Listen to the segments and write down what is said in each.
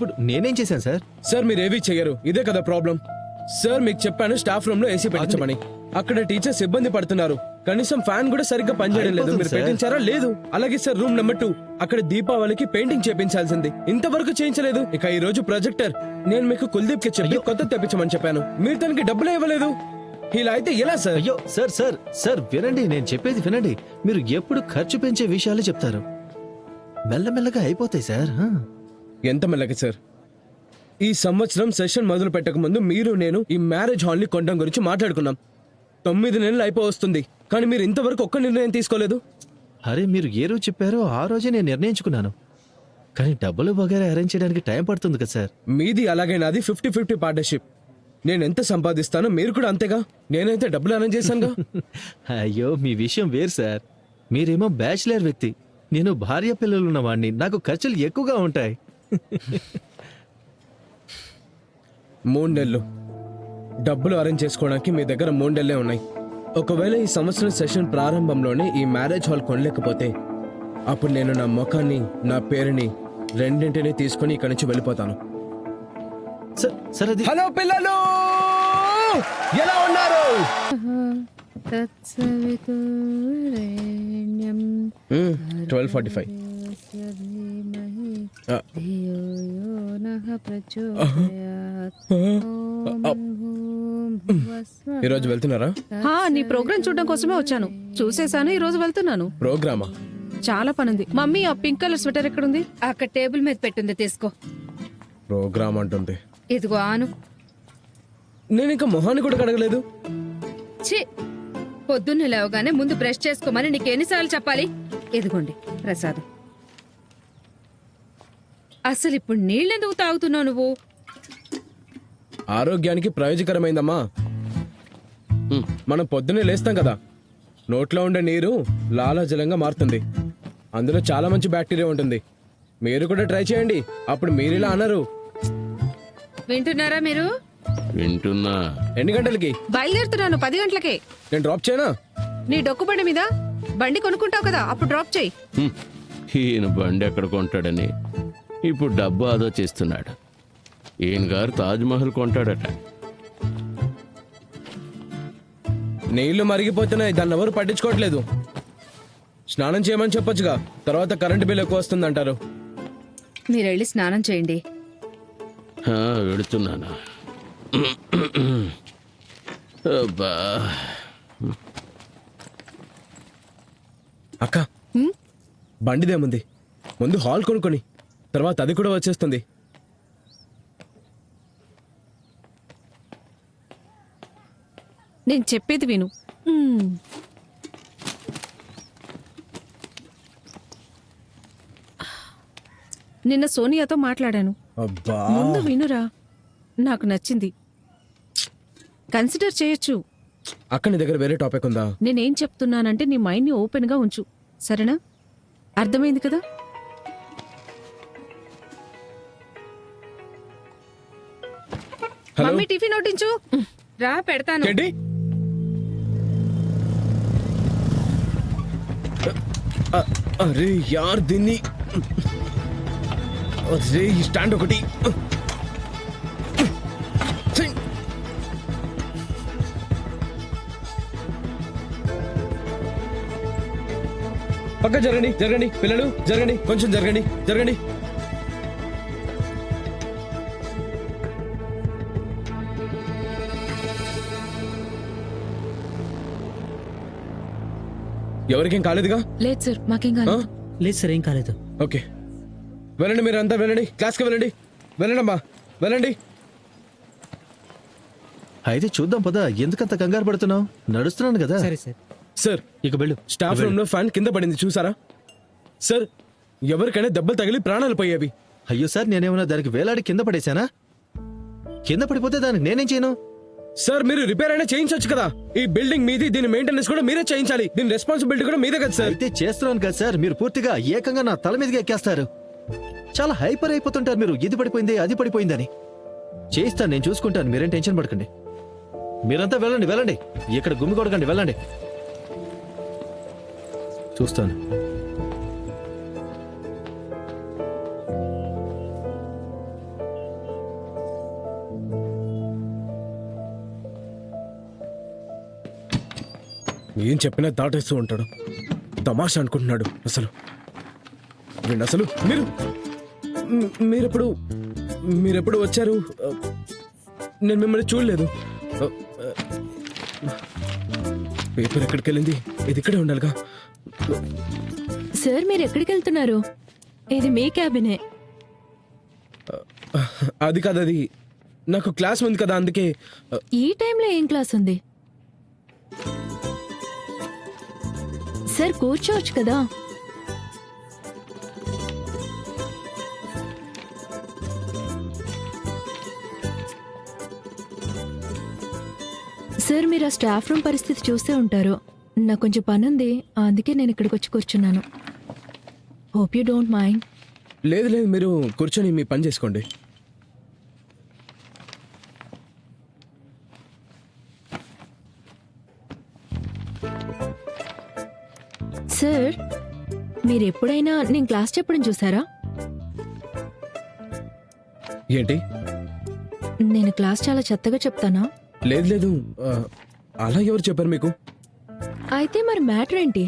ఇప్పుడు నేనేం చేశాను సార్? సార్ మీరేవి చెయ్యరు, ఇదే కదా ప్రాబ్లం. సార్ మీకు చెప్పాను స్టాఫ్ రూమ్ లో ఏసీ పెట్టించమని. అక్కడ టీచర్స్ ఇబ్బంది పడుతున్నారు. కనీసం ఫ్యాన్ కూడా సరిగ్గా పనిచేయడం లేదు. మీరు పెట్టించారా? లేదు. అలాగే సార్ రూమ్ నెంబర్ 2 అక్కడ దీపావళికి పెయింటింగ్ చేయించాల్సింది, ఇంతవరకు చేయించలేదు. ఇక ఈ రోజు ప్రొజెక్టర్ నేను మీకు కుల్దీప్ కి చెప్పి కొత్త తెప్పించమని చెప్పాను. మీరు తనకి డబ్బులే ఇవ్వలేదు. ఇలా అయితే ఎలా సార్? అయ్యో సార్ సార్ సార్ వినండి, నేను చెప్పేది వినండి. మీరు ఎప్పుడు ఖర్చు పెంచే విషయాలు చెప్తారు. మెల్లమెల్లగా అయిపోతాయి సార్. ఎంత మెల్లగా సార్? ఈ సంవత్సరం సెషన్ మొదలు పెట్టక ముందు మీరు నేను ఈ మ్యారేజ్ హాల్ ని కొనడం గురించి మాట్లాడుకున్నాం. 9 నెలలు అయిపోవస్తుంది, కానీ మీరు ఇంతవరకు ఒక్క నిర్ణయం తీసుకోలేదు. అరే మీరు ఏ రోజు చెప్పారో ఆ రోజే నేను నిర్ణయించుకున్నాను. కానీ డబ్బులు వగేరా అరేంజ్ చేయడానికి టైం పడుతుంది కదా సార్. మీది అలాగే నాది 50-50 పార్ట్నర్షిప్. నేను ఎంత సంపాదిస్తానో మీరు కూడా అంతేగా. నేనైతే డబ్బులు అరేంజ్ చేశానుగా. అయ్యో మీ విషయం వేరు సార్. మీరేమో బ్యాచిలర్ వ్యక్తి, నేను భార్య పిల్లలున్న వాడిని. నాకు ఖర్చులు ఎక్కువగా ఉంటాయి. 3 నెలలు డబ్బులు అరేంజ్ చేసుకోవడానికి మీ దగ్గర 3 నెలలే ఉన్నాయి. ఒకవేళ ఈ సంవత్సరం సెషన్ ప్రారంభంలోనే ఈ మ్యారేజ్ హాల్ కొనలేకపోతే అప్పుడు నేను నా ముఖాన్ని, నా పేరుని రెండింటినీ తీసుకుని ఇక్కడి నుంచి వెళ్ళిపోతాను. సార్ సార్ అది హలో పిల్లలు, ఎలా ఉన్నారు? 12:45. ఈరోజు వెళ్తున్నారా? నీ ప్రోగ్రామ్ చూడడం కోసమే వచ్చాను. చూసేసాను, ఈ రోజు వెళ్తున్నాను. ప్రోగ్రామా? చాలా పనుంది. మమ్మీ ఆ పింక్ కలర్ స్వెటర్ ఎక్కడుంది? అక్కడ టేబుల్ మీద పెట్టుంది, తీసుకో. ప్రోగ్రామ్ అంటుంది. ఇదిగో ఆను. నేను ఇంకా మొహాన్ని కూడా కడగలేదు. ఛీ, పొద్దున్నే లేవగానే ముందు బ్రష్ చేసుకోమని నీకెన్నిసార్లు చెప్పాలి? ఇదిగోండి ప్రసాదం. అసలు ఇప్పుడు నీళ్ళెందుకు తాగుతున్నావు నువ్వు? ఆరోగ్యానికి ప్రయోజకరమైందమ్మా. మనం పొద్దున్నే లేస్తాం కదా, నోట్లో ఉండే నీరు లాలాజలంగా మారుతుంది. అందులో చాలా మంచి బ్యాక్టీరియా ఉంటుంది. మీరు కూడా ట్రై చేయండి, అప్పుడు మీరు ఇలా అనరు. వింటున్నారా మీరు? వింటున్నా. ఎన్ని గంటలకి బయలుదేరుతున్నాను? 10 గంటలకే. నేను డ్రాప్ చేయనా? నీ డొక్కు బండి మీద బండి కొనుక్కుంటావు కదా, అప్పుడు డ్రాప్ చేయి. ఈయన బండి ఎక్కడ కొంటాడని ఇప్పుడు డబ్బు ఆదా చేస్తున్నాడు. ఈయన గారు తాజ్మహల్ కొంటాడట. నీళ్లు మరిగిపోతున్నాయి, దాన్ని ఎవరు పట్టించుకోవట్లేదు. స్నానం చేయమని చెప్పొచ్చుగా, తర్వాత కరెంటు బిల్ ఎక్కువ వస్తుంది అంటారు. మీరు వెళ్ళి స్నానం చేయండి. వెళుతున్నాను. అబ్బా. అక్క, బండిదేముంది, ముందు హాల్ కొనుక్కొని తర్వాత అది కూడా వచ్చేస్తుంది. నేను చెప్పేది విను. నిన్న సోనియాతో మాట్లాడాను. అబ్బా, ముందు వినురా, నాకు నచ్చింది. కన్సిడర్ చేయొచ్చు. అక్క నీ దగ్గర వేరే టాపిక్ ఉందా? నేనేం చెప్తున్నానంటే నీ మైండ్ ని ఓపెన్ గా ఉంచు, సరేనా? అర్థమైంది కదా? హలో మమ్మీ టిఫిన్ వడ్డించు. రా, పెడతాను. ఏంటి? అరే యార్, దీన్ని అరే ఈ స్టాండ్ ఒకటి. ఛీ! పక్క జరగండి, జరగండి పిల్లలు, జరగండి, కొంచెం జరగండి, జరగండి. ఎవరికేం కాలేదుగా? లేదు సార్, మాకేం కాదు. లేదు సార్, ఏం కాలేదు. ఓకే, వెళ్ళండి, మీరు అంతా వెళ్ళండి, క్లాస్కి వెళ్ళండి. వెళ్ళండి అమ్మా, వెళ్ళండి. అయితే చూద్దాం పద. ఎందుకంత కంగారు పడుతున్నావు? నడుస్తున్నాను కదా. సరే సార్. సార్, ఇక వెళ్ళు. స్టాఫ్ రూమ్ లో ఫ్యాన్ కింద పడింది, చూసారా? సార్, ఎవరికైనా దెబ్బలు తగిలి ప్రాణాలు పోయేవి. అయ్యో సార్, నేనేమన్నా దానికి వేలాడి కింద పడేశానా? కింద పడిపోతే దానికి నేనేం చేయను? సార్, మీరు రిపేర్ అయినా చేయించవచ్చు కదా. ఈ బిల్డింగ్ మీది, దీని మెయింటెనెన్స్ కూడా మీరే చేయించాలి. దీని రెస్పాన్సిబిలిటీ కూడా మీదే కదా సార్. అయితే చేస్తున్నాను కదా సార్. మీరు పూర్తిగా ఏకంగా నా తల మీదకి ఎక్కేస్తారు. చాలా హైపర్ అయిపోతుంటారు మీరు. ఇది పడిపోయింది, అది పడిపోయిందని. చేయిస్తాను, నేను చూసుకుంటాను, మీరేం టెన్షన్ పడకండి. మీరంతా వెళ్ళండి, వెళ్ళండి. ఇక్కడ గుమ్మి కొడకండి, వెళ్ళండి. చూస్తాను. ఏం చెప్పినా దాటేస్తూ ఉంటాడు. తమాషా అనుకుంటున్నాడు అసలు. వీడు అసలు మీరెప్పుడు వచ్చారు? నేను మిమ్మల్ని చూడలేదు. పేపర్ ఎక్కడికి వెళ్ళింది? ఇది ఇక్కడే ఉండాలిగా. సార్ మీరు ఎక్కడికి వెళ్తున్నారు? ఇది మీ క్యాబినే. అది కాదు, అది నాకు క్లాస్ ఉంది కదా, అందుకే. ఈ టైంలో ఏం క్లాస్ ఉంది? సార్ కూర్చోవచ్చు కదా. సార్ మీరు ఆ స్టాఫ్ రూమ్ పరిస్థితి చూస్తే ఉంటారు. నాకు కొంచెం పని ఉంది, అందుకే నేను ఇక్కడికి వచ్చి కూర్చున్నాను. Hope you don't mind. లేదు లేదు, మీరు కూర్చొని మీ పని చేసుకోండి. సార్ మీరు ఎప్పుడైనా నేను క్లాస్ చెప్పడం చూసారా? ఏంటి? నేను క్లాస్ చాలా చెత్తగా చెప్తానా? లేదు లేదు, అలా ఎవరు చెప్పారు మీకు? అయితే మరి మ్యాటర్ ఏంటి?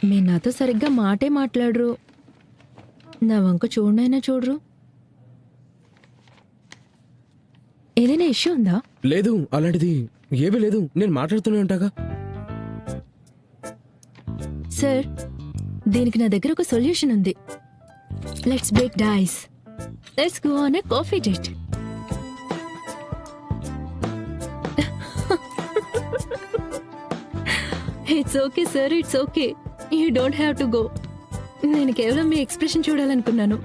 మీరు నాతో సరిగ్గా మాటే మాట్లాడరు, నా వంక చూడనైనా చూడరు. ఏదైనా ఇష్యూ ఉందా? లేదు, అలాంటిది ఏమీ లేదు. నేను మాట్లాడుతూనే ఉంటాగా. సార్ దీనికి నా దగ్గర ఒక సొల్యూషన్ ఉంది. Let's break dice. Let's go on a coffee date. It's okay sir, it's okay. You don't have to go. నేను కేవలం మీ ఎక్స్ప్రెషన్ చూడాలనుకున్నాను.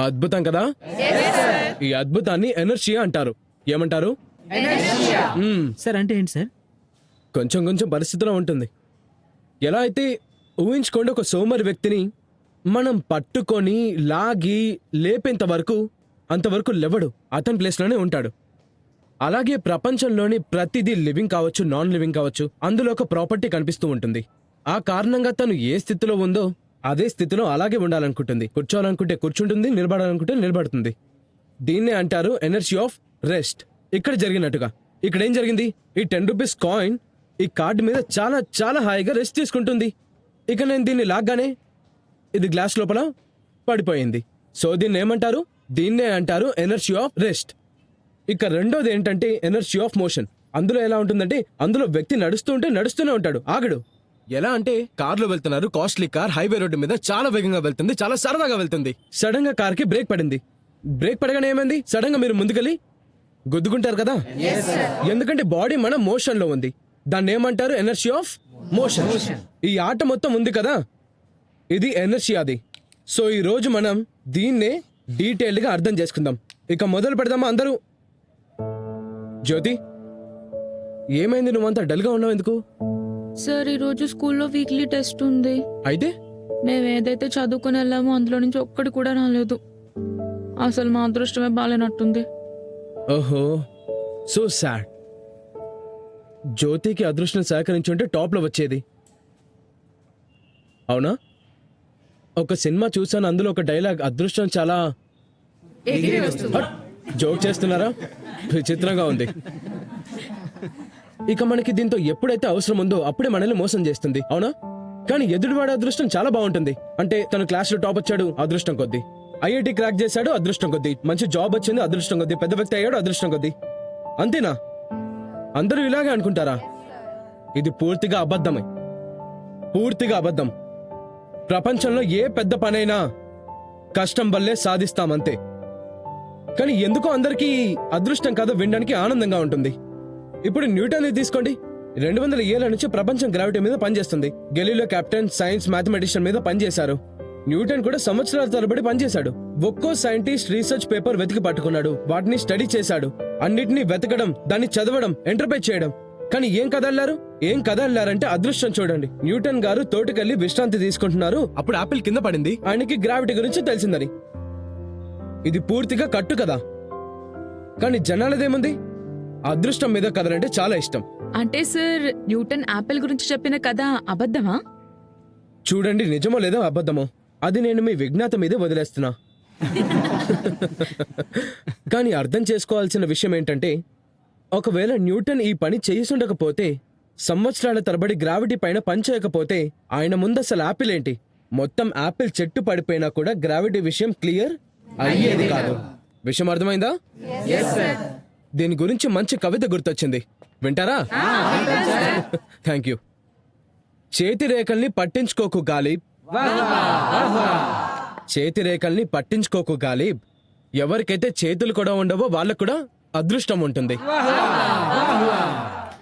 అద్భుతం కదా. ఈ అద్భుతాన్ని ఎనర్షియా అంటారు. ఏమంటారు? సార్ అంటే ఏంటి సార్? కొంచెం కొంచెం పరిస్థితిలో ఉంటుంది. ఎలా అయితే ఊహించుకోండి, ఒక సోమరి వ్యక్తిని మనం పట్టుకొని లాగి లేపేంత వరకు అంతవరకు లేవడు, అతని ప్లేస్లోనే ఉంటాడు. అలాగే ప్రపంచంలోని ప్రతిదీ లివింగ్ కావచ్చు, నాన్ లివింగ్ కావచ్చు, అందులో ఒక ప్రాపర్టీ కనిపిస్తూ ఉంటుంది. ఆ కారణంగా తను ఏ స్థితిలో ఉందో అదే స్థితిలో అలాగే ఉండాలనుకుంటుంది. కూర్చోవాలనుకుంటే కూర్చుంటుంది, నిలబడాలనుకుంటే నిలబడుతుంది. దీన్నే అంటారు ఎనర్జీ ఆఫ్ రెస్ట్. ఇక్కడ జరిగినట్టుగా ఇక్కడ ఏం జరిగింది? ఈ 10 రూపీస్ కాయిన్ ఈ కార్డు మీద చాలా చాలా హాయిగా రెస్ట్ తీసుకుంటుంది. ఇక నేను దీన్ని లాగ్గానే ఇది గ్లాస్ లోపల పడిపోయింది. సో దీన్ని ఏమంటారు? దీన్నే అంటారు ఎనర్జీ ఆఫ్ రెస్ట్. ఇక రెండోది ఏంటంటే ఎనర్జీ ఆఫ్ మోషన్. అందులో ఎలా ఉంటుందంటే, అందులో వ్యక్తి నడుస్తూ ఉంటే నడుస్తూనే ఉంటాడు, ఆగడు. ఎలా అంటే కార్లో వెళ్తున్నారు, కాస్ట్లీ కార్ హైవే రోడ్డు మీద చాలా వేగంగా వెళ్తుంది, చాలా సరదాగా వెళ్తుంది. సడన్ గా కార్ కి బ్రేక్ పడింది. బ్రేక్ పడగానే ఏమైంది? సడన్ గా మీరు ముందుకెళ్ళి గుద్దుకుంటారు కదా. ఎందుకంటే బాడీ మన మోషన్ లో ఉంది. దాన్ని ఏమంటారు? Energy of motion. ఈ ఆట మొత్తం ఉంది కదా, ఇది ఎనర్జీ అది. సో ఈ రోజు మనం దీన్నే డీటెయిల్డ్ గా అర్థం చేసుకుందాం. ఇక మొదలు పెడదామా అందరూ? జ్యోతి, ఏమైంది? నువ్వంతా డల్ గా ఉన్నావు ఎందుకు? సార్ ఈరోజు స్కూల్లో వీక్లీ టెస్ట్ ఉంది. అయితే మేము ఏదైతే చదువుకుని వెళ్ళామో అందులో నుంచి ఒక్కటి కూడా రాలేదు. అసలు మా అదృష్టమే బాలేనట్టుంది. ఓహో, సో సాడ్. జ్యోతికి అదృష్టం సహకరించుంటే టాప్ లో వచ్చేది. అవునా? ఒక సినిమా చూసాను, అందులో ఒక డైలాగ్ అదృష్టం చాలా హట్. జోక్ చేస్తున్నారా? విచిత్రంగా ఉంది. ఇక మనకి దీంతో ఎప్పుడైతే అవసరం ఉందో అప్పుడే మనల్ని మోసం చేస్తుంది, అవునా? కానీ ఎదుటివాడి అదృష్టం చాలా బాగుంటుంది. అంటే తను క్లాస్ లో టాప్ వచ్చాడు, అదృష్టం కొద్దీ. ఐఐటి క్రాక్ చేశాడు, అదృష్టం కొద్దీ. మంచి జాబ్ వచ్చింది, అదృష్టం కొద్దీ. పెద్ద వ్యక్తి అయ్యాడు, అదృష్టం కొద్దీ. అంతేనా? అందరూ ఇలాగే అనుకుంటారా? ఇది పూర్తిగా అబద్ధమే, పూర్తిగా అబద్ధం. ప్రపంచంలో ఏ పెద్ద పనైనా కష్టం వల్లే సాధిస్తామంతే. కానీ ఎందుకో అందరికీ అదృష్టం కాదు వినడానికి ఆనందంగా ఉంటుంది. ఇప్పుడు న్యూటన్ తీసుకోండి. 200 ఏళ్ల నుంచి ప్రపంచం గ్రావిటీ మీద పనిచేస్తుంది. గెలీలియో కెప్టెన్ సైన్స్ మ్యాథమెటిషియన్ మీద పనిచేశారు. న్యూటన్ కూడా సంవత్సరాల తరబడి పనిచేశాడు. ఒక్కో సైంటిస్ట్ రీసెర్చ్ పేపర్ వెతికి పట్టుకున్నాడు, వాటిని స్టడీ చేశాడు. అన్నిటినీ వెతకడం, దాన్ని చదవడం, ఎంటర్ప్రైజ్ చేయడం. కానీ ఏం కదల్లారంటే అదృష్టం చూడండి. న్యూటన్ గారు తోటకెళ్లి విశ్రాంతి తీసుకుంటున్నారు, అప్పుడు ఆపిల్ కింద పడింది. ఆయనకి గ్రావిటీ గురించి తెలిసిందని. ఇది పూర్తిగా కట్టు కదా. కానీ జనాలదేముంది? అదృష్టం మీద కథలంటే చాలా ఇష్టం. అంటే సార్ న్యూటన్ యాపిల్ గురించి చెప్పిన కథ అబద్ధమా? చూడండి, నిజమో లేదో అబద్ధమో అది నేను మీ విజ్ఞాత మీదే వదిలేస్తున్నా. కానీ అర్థం చేసుకోవాల్సిన విషయం ఏంటంటే ఒకవేళ న్యూటన్ ఈ పని చేసుండకపోతే సంవత్సరాల తరబడి గ్రావిటీ పైన పని చేయకపోతే ఆయన ముందు అసలు యాపిల్ ఏంటి మొత్తం యాపిల్ చెట్టు పడిపోయినా కూడా గ్రావిటీ విషయం క్లియర్ అయ్యేది కాదు. విషయం అర్థమైందా? దీని గురించి మంచి కవిత గుర్తొచ్చింది, వింటారా? Thank you. చేతి రేఖల్ని పట్టించుకోకు గాలిబ్, చేతి రేఖల్ని పట్టించుకోకు గాలిబ్. ఎవరికైతే చేతులు కూడా ఉండవో వాళ్ళకు కూడా అదృష్టం ఉంటుంది.